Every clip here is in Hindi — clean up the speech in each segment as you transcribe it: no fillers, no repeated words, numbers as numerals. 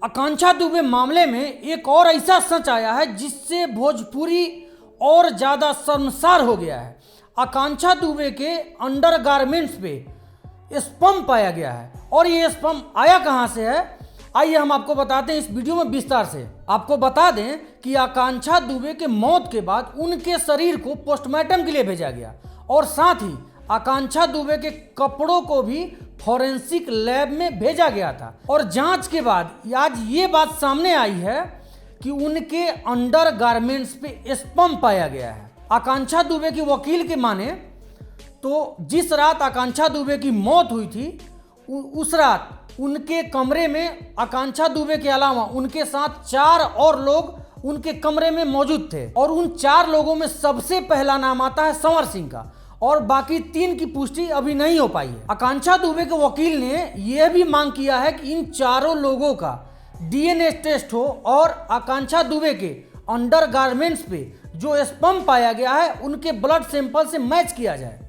आकांक्षा दुबे मामले में एक और ऐसा सच आया है जिससे भोजपुरी और ज़्यादा शर्मसार हो गया है। आकांक्षा दुबे के अंडरगारमेंट्स पे स्पम पाया गया है और ये स्पम आया कहाँ से है, आइए हम आपको बताते हैं इस वीडियो में विस्तार से। आपको बता दें कि आकांक्षा दुबे के मौत के बाद उनके शरीर को पोस्टमार्टम के लिए भेजा गया और साथ ही आकांक्षा दुबे के कपड़ों को भी फॉरेंसिक लैब में भेजा गया था और जांच के बाद आज ये बात सामने आई है कि उनके अंडरगारमेंट्स पे स्पम पाया गया है। आकांक्षा दुबे की वकील के माने तो जिस रात आकांक्षा दुबे की मौत हुई थी उस रात उनके कमरे में आकांक्षा दुबे के अलावा उनके साथ 4 और लोग उनके कमरे में मौजूद थे और उन 4 लोगों में सबसे पहला नाम आता है संवर सिंह का और बाकी 3 की पुष्टि अभी नहीं हो पाई है। आकांक्षा दुबे के वकील ने यह भी मांग किया है कि इन चारों लोगों का डीएनए टेस्ट हो और आकांक्षा दुबे के अंडरगारमेंट्स पे जो स्पम पाया गया है उनके ब्लड सैंपल से मैच किया जाए।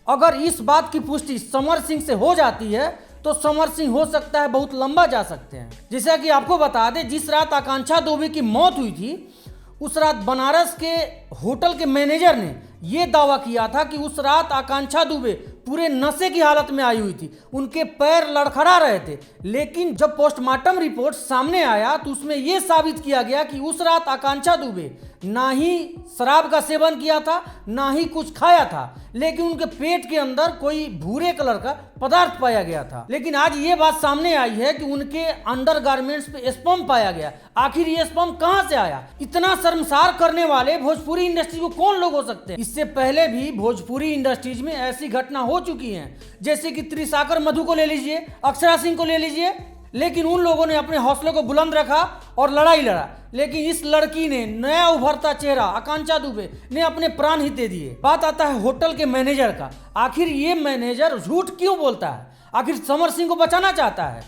अगर इस बात की पुष्टि संवर सिंह से हो जाती है तो संवर सिंह हो सकता है बहुत लंबा जा सकते हैं। जैसा कि आपको बता दें, जिस रात आकांक्षा दुबे की मौत हुई थी उस रात बनारस के होटल के मैनेजर ने यह दावा किया था कि उस रात आकांक्षा दुबे पूरे नशे की हालत में आई हुई थी, उनके पैर लड़खड़ा रहे थे। लेकिन जब पोस्टमार्टम रिपोर्ट सामने आया तो उसमें यह साबित किया गया कि उस रात आकांक्षा दुबे ना ही शराब का सेवन किया था ना ही कुछ खाया था, लेकिन उनके पेट के अंदर कोई भूरे कलर का पदार्थ पाया गया था। लेकिन आज ये बात सामने आई है कि उनके अंडरगारमेंट्स पे स्पम पाया गया। आखिर ये स्पम कहां से आया? इतना शर्मसार करने वाले भोजपुरी इंडस्ट्री को कौन लोग हो सकते हैं? इससे पहले भी भोजपुरी इंडस्ट्रीज में ऐसी घटना हो चुकी है, जैसे कि त्रिसाकर मधु को ले लीजिए, अक्षरा सिंह को ले लीजिए, लेकिन उन लोगों ने अपने हौसले को बुलंद रखा और लड़ाई लड़ा। लेकिन इस लड़की ने, नया उभरता चेहरा आकांक्षा दुबे ने अपने प्राण ही दे दिए। बात आता है होटल के मैनेजर का। आखिर ये मैनेजर झूठ क्यों बोलता है? आखिर संवर सिंह को बचाना चाहता है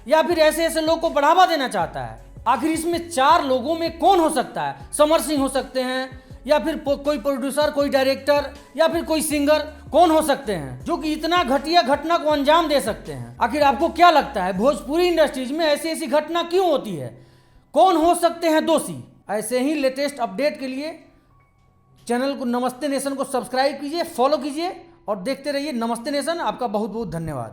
या फिर ऐसे ऐसे लोग को बढ़ावा देना चाहता है? आखिर इसमें 4 लोगों में कौन हो सकता है? संवर सिंह हो सकते हैं या फिर कोई प्रोड्यूसर, कोई डायरेक्टर या फिर कोई सिंगर, कौन हो सकते हैं जो कि इतना घटिया घटना को अंजाम दे सकते हैं? आखिर आपको क्या लगता है भोजपुरी इंडस्ट्रीज में ऐसी ऐसी घटना क्यों होती है? कौन हो सकते हैं दोषी? ऐसे ही लेटेस्ट अपडेट के लिए चैनल को नमस्ते नेशन को सब्सक्राइब कीजिए, फॉलो कीजिए और देखते रहिए नमस्ते नेशन। आपका बहुत बहुत धन्यवाद।